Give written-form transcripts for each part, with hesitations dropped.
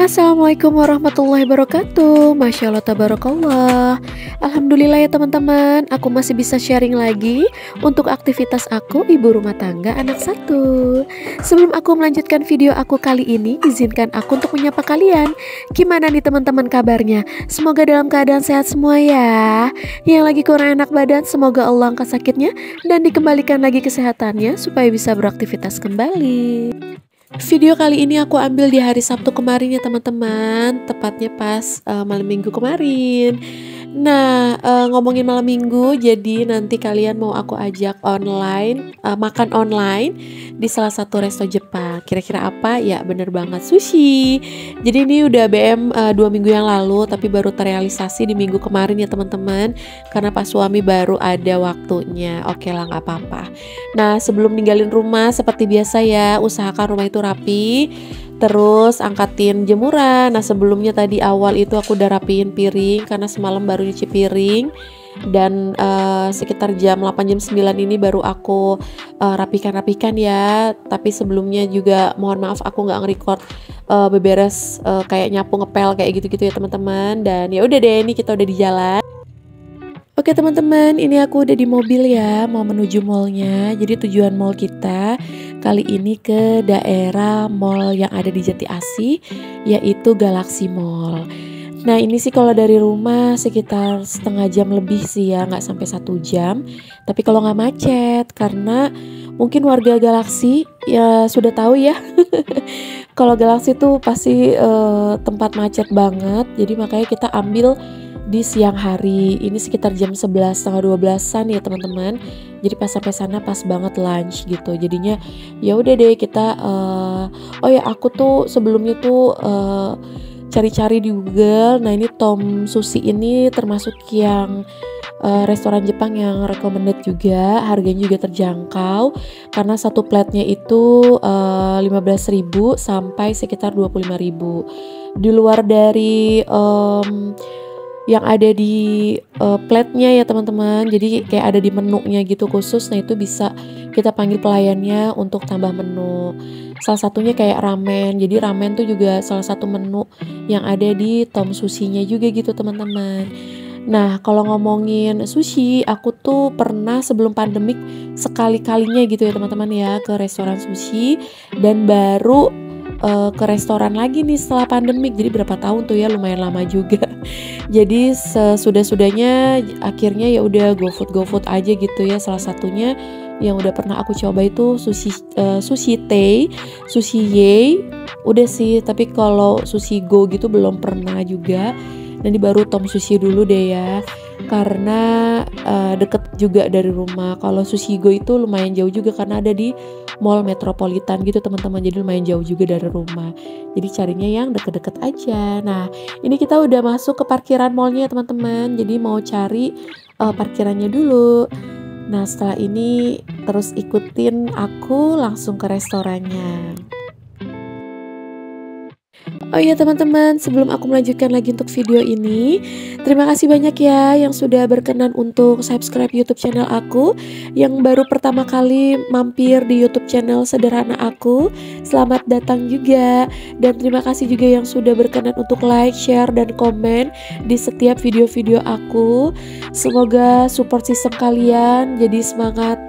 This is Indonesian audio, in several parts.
Assalamualaikum warahmatullahi wabarakatuh. Masya Allah tabarakallah. Alhamdulillah ya teman-teman, aku masih bisa sharing lagi untuk aktivitas aku ibu rumah tangga anak satu. Sebelum aku melanjutkan video aku kali ini, izinkan aku untuk menyapa kalian. Gimana nih teman-teman kabarnya? Semoga dalam keadaan sehat semua ya. Yang lagi kurang enak badan, semoga Allah angkat sakitnya dan dikembalikan lagi kesehatannya supaya bisa beraktivitas kembali. Video kali ini aku ambil di hari Sabtu kemarin ya teman-teman, tepatnya pas malam minggu kemarin. Nah, ngomongin malam minggu, jadi nanti kalian mau aku ajak online, makan online di salah satu resto Jepang. Kira-kira apa? Ya bener banget, sushi. Jadi ini udah BM 2 minggu yang lalu, tapi baru terrealisasi di minggu kemarin ya teman-teman, karena pas suami baru ada waktunya. Oke lah, nggak apa-apa. Nah, sebelum ninggalin rumah seperti biasa ya, usahakan rumah itu rapi. Terus angkatin jemuran. Nah sebelumnya tadi awal itu aku udah rapiin piring karena semalam baru nyuci piring. Dan sekitar jam 8 jam 9 ini baru aku rapikan ya. Tapi sebelumnya juga mohon maaf aku nggak nge-record beberes kayak nyapu ngepel kayak gitu-gitu ya teman-teman. Dan ya udah deh, ini kita udah di jalan. Oke teman-teman, ini aku udah di mobil ya, mau menuju mallnya. Jadi tujuan mall kita kali ini ke daerah mall yang ada di Jati Asih, yaitu Galaxy Mall. Nah ini sih kalau dari rumah sekitar setengah jam lebih sih ya, nggak sampai 1 jam. Tapi kalau nggak macet, karena mungkin warga Galaxy ya sudah tahu ya. Kalau Galaxy tuh pasti tempat macet banget, jadi makanya kita ambil di siang hari. Ini sekitar jam 11 setengah 12-an ya teman-teman. Jadi pas sampai sana pas banget lunch gitu. Jadinya ya udah deh kita oh ya aku tuh sebelumnya tuh cari-cari di Google. Nah ini Tom Sushi ini termasuk yang restoran Jepang yang recommended juga. Harganya juga terjangkau karena satu plate-nya itu 15.000 sampai sekitar 25.000. Di luar dari yang ada di plate-nya ya teman-teman, jadi kayak ada di menunya gitu khusus. Nah itu bisa kita panggil pelayannya untuk tambah menu. Salah satunya kayak ramen, jadi ramen tuh juga salah satu menu yang ada di Tom Sushi-nya juga gitu teman-teman. Nah kalau ngomongin sushi, aku tuh pernah sebelum pandemik sekali-kalinya gitu ya teman-teman ya ke restoran sushi, dan baru ke restoran lagi nih setelah pandemik. Jadi berapa tahun tuh ya, lumayan lama juga. Jadi sesudah-sudahnya akhirnya ya udah GoFood aja gitu ya. Salah satunya yang udah pernah aku coba itu sushi Tei, sushi Yei udah sih, tapi kalau sushi Go gitu belum pernah juga. Nanti baru Tom Sushi dulu deh ya, karena deket juga dari rumah. Kalau Sushi Go itu lumayan jauh juga karena ada di mall metropolitan gitu teman-teman, jadi lumayan jauh juga dari rumah. Jadi carinya yang deket-deket aja. Nah ini kita udah masuk ke parkiran mallnya teman-teman, jadi mau cari parkirannya dulu. Nah setelah ini terus ikutin aku langsung ke restorannya. Oh iya teman-teman, sebelum aku melanjutkan lagi untuk video ini, terima kasih banyak ya yang sudah berkenan untuk subscribe YouTube channel aku, yang baru pertama kali mampir di YouTube channel sederhana aku. Selamat datang juga, dan terima kasih juga yang sudah berkenan untuk like, share, dan komen di setiap video-video aku. Semoga support sistem kalian jadi semangat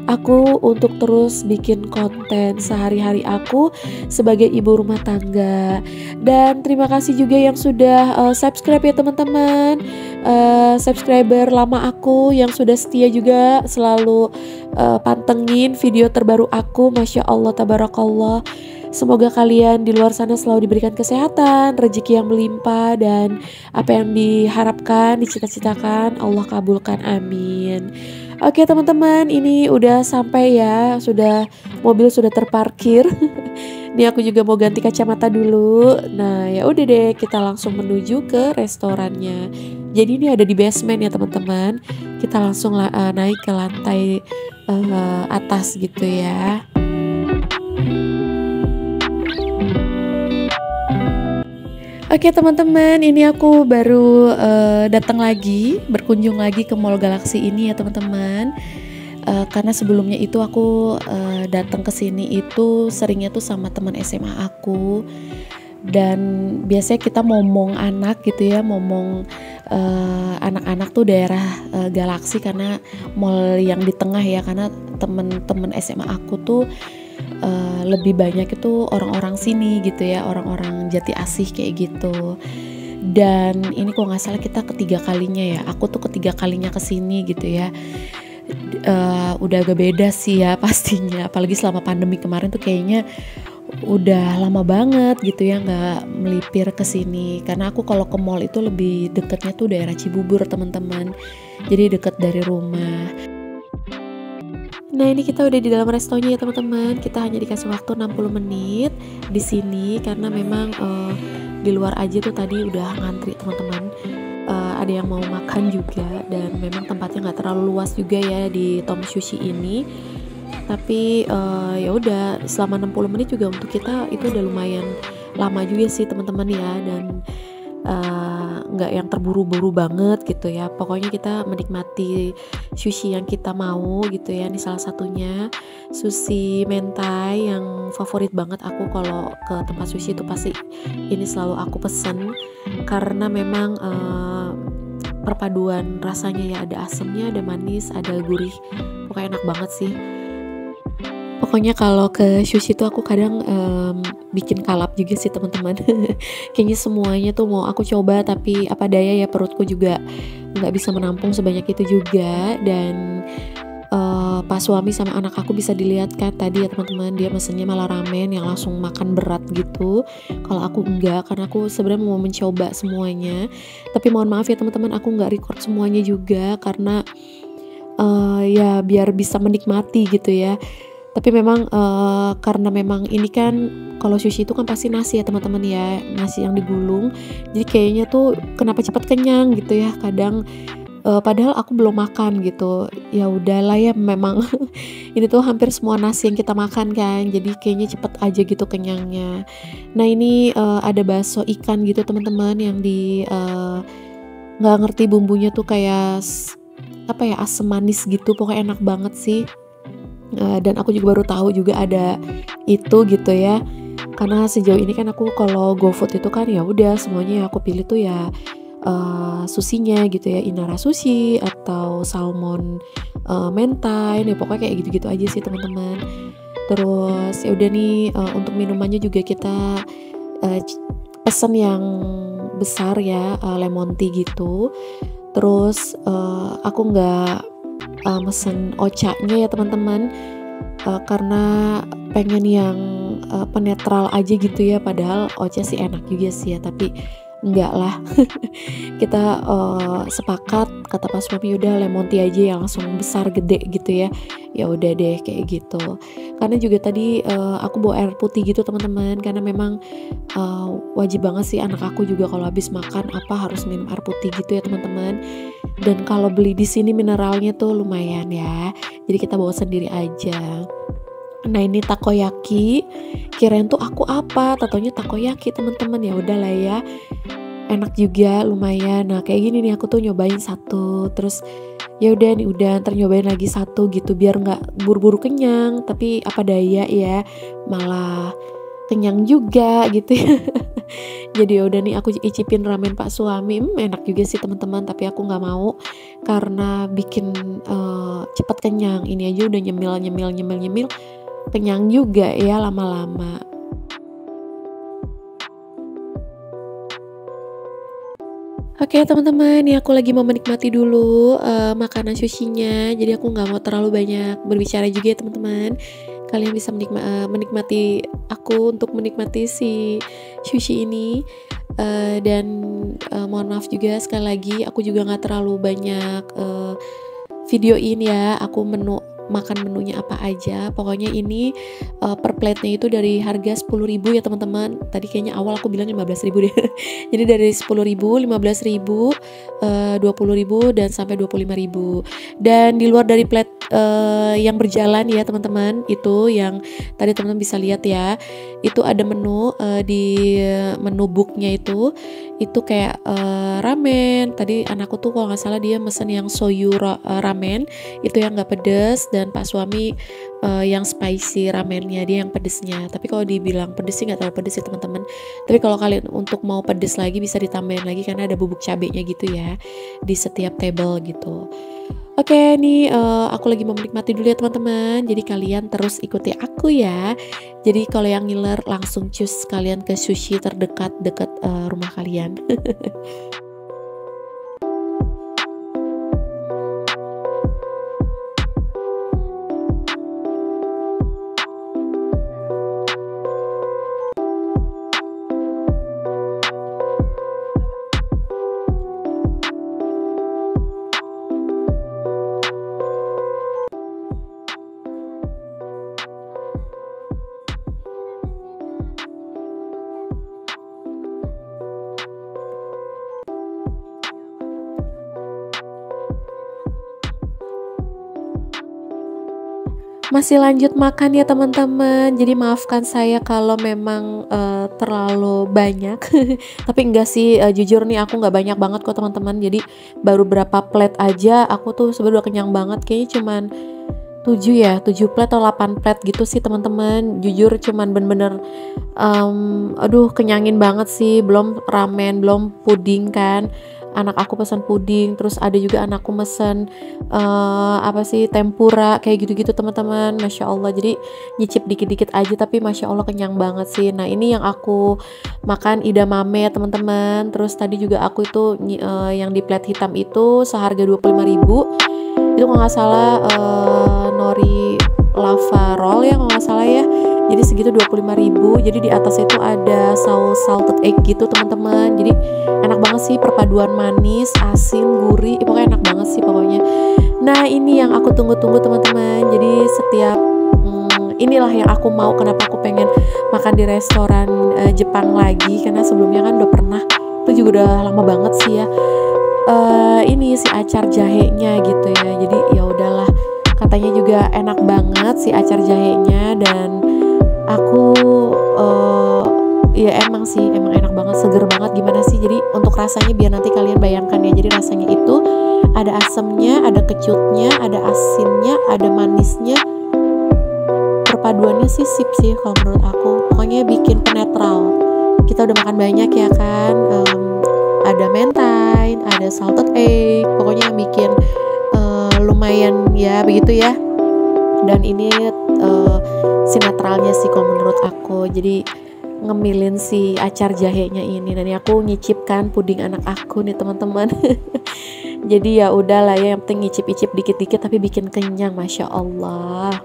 aku untuk terus bikin konten sehari-hari aku sebagai ibu rumah tangga. Dan terima kasih juga yang sudah subscribe ya teman-teman, subscriber lama aku yang sudah setia juga selalu pantengin video terbaru aku. Masya Allah tabarakallah. Semoga kalian di luar sana selalu diberikan kesehatan, rezeki yang melimpah, dan apa yang diharapkan, dicita-citakan Allah kabulkan, amin. Oke teman-teman, ini udah sampai ya, mobil sudah terparkir. Ini aku juga mau ganti kacamata dulu. Nah ya udah deh, kita langsung menuju ke restorannya. Jadi ini ada di basement ya teman-teman. Kita langsung naik ke lantai atas gitu ya. Oke teman-teman, ini aku baru datang lagi, berkunjung lagi ke Mall Galaxy ini ya teman-teman. Karena sebelumnya itu aku datang ke sini itu seringnya tuh sama teman SMA aku. Dan biasanya kita momong anak gitu ya, momong anak-anak tuh daerah Galaksi, karena mall yang di tengah ya, karena temen-temen SMA aku tuh lebih banyak itu orang-orang sini gitu ya, orang-orang Jati Asih kayak gitu. Dan ini kok nggak salah kita ketiga kalinya ya, aku tuh ketiga kalinya kesini gitu ya. Udah agak beda sih ya pastinya, apalagi selama pandemi kemarin tuh kayaknya udah lama banget gitu ya nggak melipir ke sini, karena aku kalau ke mall itu lebih deketnya tuh daerah Cibubur teman-teman, jadi deket dari rumah. Nah ini kita udah di dalam restonya ya teman-teman, kita hanya dikasih waktu 60 menit di sini karena memang di luar aja tuh tadi udah ngantri teman-teman. Ada yang mau makan juga, dan memang tempatnya nggak terlalu luas juga ya di Tom Sushi ini. Tapi ya udah selama 60 menit juga untuk kita itu udah lumayan lama juga sih teman-teman ya, dan nggak yang terburu-buru banget gitu ya. Pokoknya kita menikmati sushi yang kita mau gitu ya. Ini salah satunya sushi mentai yang favorit banget aku kalau ke tempat sushi itu, pasti ini selalu aku pesen karena memang perpaduan rasanya ya, ada asamnya, ada manis, ada gurih, pokoknya enak banget sih. Pokoknya kalau ke sushi tuh aku kadang bikin kalap juga sih teman-teman. Kayaknya semuanya tuh mau aku coba, tapi apa daya ya, perutku juga nggak bisa menampung sebanyak itu juga. Dan pas suami sama anak aku bisa dilihat kan tadi ya teman-teman, dia mesennya malah ramen yang langsung makan berat gitu. Kalau aku enggak, karena aku sebenarnya mau mencoba semuanya. Tapi mohon maaf ya teman-teman, aku nggak record semuanya juga karena ya biar bisa menikmati gitu ya. Tapi memang karena memang ini kan kalau sushi itu kan pasti nasi ya teman-teman ya, nasi yang digulung. Jadi kayaknya tuh kenapa cepat kenyang gitu ya kadang, padahal aku belum makan gitu. Ya udahlah ya, memang ini tuh hampir semua nasi yang kita makan kan, jadi kayaknya cepet aja gitu kenyangnya. Nah ini ada bakso ikan gitu teman-teman, yang di nggak ngerti bumbunya tuh kayak apa ya, asam manis gitu, pokoknya enak banget sih. Dan aku juga baru tahu juga ada itu gitu ya, karena sejauh ini kan aku kalau GoFood itu kan ya udah semuanya yang aku pilih tuh ya sushinya gitu ya, Inara Sushi atau salmon mentai, nih pokoknya kayak gitu-gitu aja sih teman-teman. Terus ya udah nih, untuk minumannya juga kita pesen yang besar ya, lemon tea gitu. Terus aku nggak mesen ocha-nya ya teman-teman, karena pengen yang penetral aja gitu ya, padahal ocha sih enak juga sih ya, tapi enggak lah. Kita sepakat kata pas suami udah lemon tea aja yang langsung besar gede gitu ya. Ya udah deh kayak gitu. Karena juga tadi aku bawa air putih gitu teman-teman, karena memang wajib banget sih anak aku juga kalau habis makan apa harus minum air putih gitu ya teman-teman. Dan kalau beli di sini mineralnya tuh lumayan ya, jadi kita bawa sendiri aja. Nah ini takoyaki, kirain tuh aku apa, tatonya takoyaki teman-teman. Ya udahlah ya, enak juga lumayan. Nah kayak gini nih, aku tuh nyobain satu, terus ya udah nih udah ntar nyobain lagi satu gitu biar nggak buru-buru kenyang. Tapi apa daya ya, malah kenyang juga gitu ya. Jadi udah nih aku icipin ramen Pak Suami, enak juga sih teman-teman, tapi aku nggak mau karena bikin cepet kenyang. Ini aja udah nyemil kenyang juga ya lama-lama. Oke teman-teman, ya aku lagi mau menikmati dulu makanan sushinya. Jadi aku nggak mau terlalu banyak berbicara juga ya teman-teman. Kalian bisa menikmati aku untuk menikmati si sushi ini. Dan mohon maaf juga sekali lagi, aku juga nggak terlalu banyak videoin ya aku makan menunya apa aja. Pokoknya ini per plate-nya itu dari harga 10.000 ya teman-teman. Tadi kayaknya awal aku bilang 15.000 deh. Jadi dari 10.000, 15.000, 20.000 dan sampai 25.000. Dan di luar dari plate yang berjalan ya teman-teman, itu yang tadi teman-teman bisa lihat ya, itu ada menu di menu booknya itu kayak ramen. Tadi anakku tuh kalau nggak salah dia mesen yang soyu ramen, itu yang nggak pedes, dan Pak suami yang spicy ramennya, dia yang pedesnya. Tapi kalau dibilang pedes sih nggak terlalu pedes ya teman-teman. Tapi kalau kalian untuk mau pedes lagi bisa ditambahin lagi karena ada bubuk cabenya gitu ya di setiap table gitu. Oke, nih aku lagi mau menikmati dulu ya teman-teman. Jadi kalian terus ikuti aku ya. Jadi kalau yang ngiler langsung cus kalian ke sushi terdekat dekat rumah kalian. Masih lanjut makan ya teman-teman. Jadi maafkan saya kalau memang terlalu banyak. Tapi enggak sih, jujur nih aku nggak banyak banget kok teman-teman. Jadi baru berapa plate aja aku tuh sebenarnya udah kenyang banget. Kayaknya cuman 7 plate atau 8 plate gitu sih teman-teman. Jujur cuman bener-bener aduh kenyangin banget sih. Belum ramen, belum puding kan. Anak aku pesan puding, terus ada juga anakku mesen tempura kayak gitu-gitu teman-teman. Masya Allah, jadi nyicip dikit-dikit aja tapi Masya Allah kenyang banget sih. Nah ini yang aku makan edamame ya teman-teman. Terus tadi juga aku itu yang di plate hitam itu seharga 25.000. Itu kalau nggak salah nori lava roll ya kalau nggak salah ya. Jadi segitu 25.000. Jadi di atas itu ada saus salted egg gitu teman-teman. Jadi enak banget sih, perpaduan manis, asin, gurih, pokoknya enak banget sih pokoknya. Nah ini yang aku tunggu-tunggu teman-teman. Jadi setiap inilah yang aku mau, kenapa aku pengen makan di restoran Jepang lagi, karena sebelumnya kan udah pernah, itu juga udah lama banget sih ya. Ini si acar jahenya gitu ya. Jadi ya udahlah, katanya juga enak banget si acar jahenya, dan aku ya emang enak banget, seger banget. Gimana sih, jadi untuk rasanya biar nanti kalian bayangkan ya. Jadi rasanya itu ada asemnya, ada kecutnya, ada asinnya, ada manisnya. Perpaduannya sih sip sih kalau menurut aku, pokoknya bikin penetral. Kita udah makan banyak ya kan, ada mentai, ada salted egg, pokoknya yang bikin lumayan ya begitu ya. Dan ini sinetralnya sih kalau menurut aku. Jadi ngemilin si acar jahenya ini, dan aku nyicipkan puding anak aku nih teman-teman. Jadi ya udahlah ya, yang penting nyicip-icip dikit-dikit tapi bikin kenyang, Masya Allah.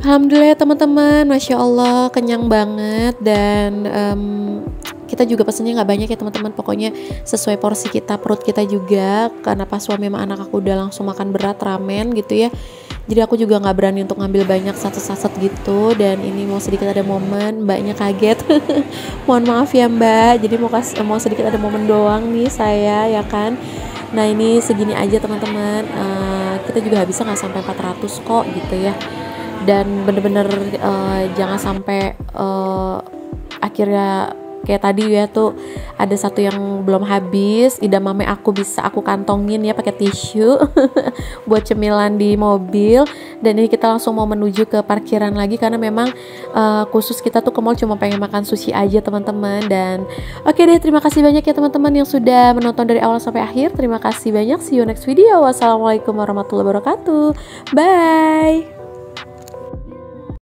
Alhamdulillah teman-teman, Masya Allah kenyang banget. Dan kita juga pesennya nggak banyak ya teman-teman, pokoknya sesuai porsi kita, perut kita juga, karena pas suami sama anak aku udah langsung makan berat ramen gitu ya. Jadi aku juga nggak berani untuk ngambil banyak saset-saset gitu. Dan ini mau sedikit ada momen, mbaknya kaget. Mohon maaf ya mbak, jadi mau sedikit ada momen doang nih saya ya kan. Nah ini segini aja teman-teman, kita juga habisnya nggak sampai 400 kok gitu ya. Dan bener-bener jangan sampai akhirnya kayak tadi ya tuh ada satu yang belum habis. Edamame aku bisa aku kantongin ya pakai tisu buat cemilan di mobil. Dan ini kita langsung mau menuju ke parkiran lagi, karena memang khusus kita tuh ke mall cuma pengen makan sushi aja teman-teman. Dan oke deh, terima kasih banyak ya teman-teman yang sudah menonton dari awal sampai akhir. Terima kasih banyak, see you next video. Wassalamualaikum warahmatullahi wabarakatuh, bye.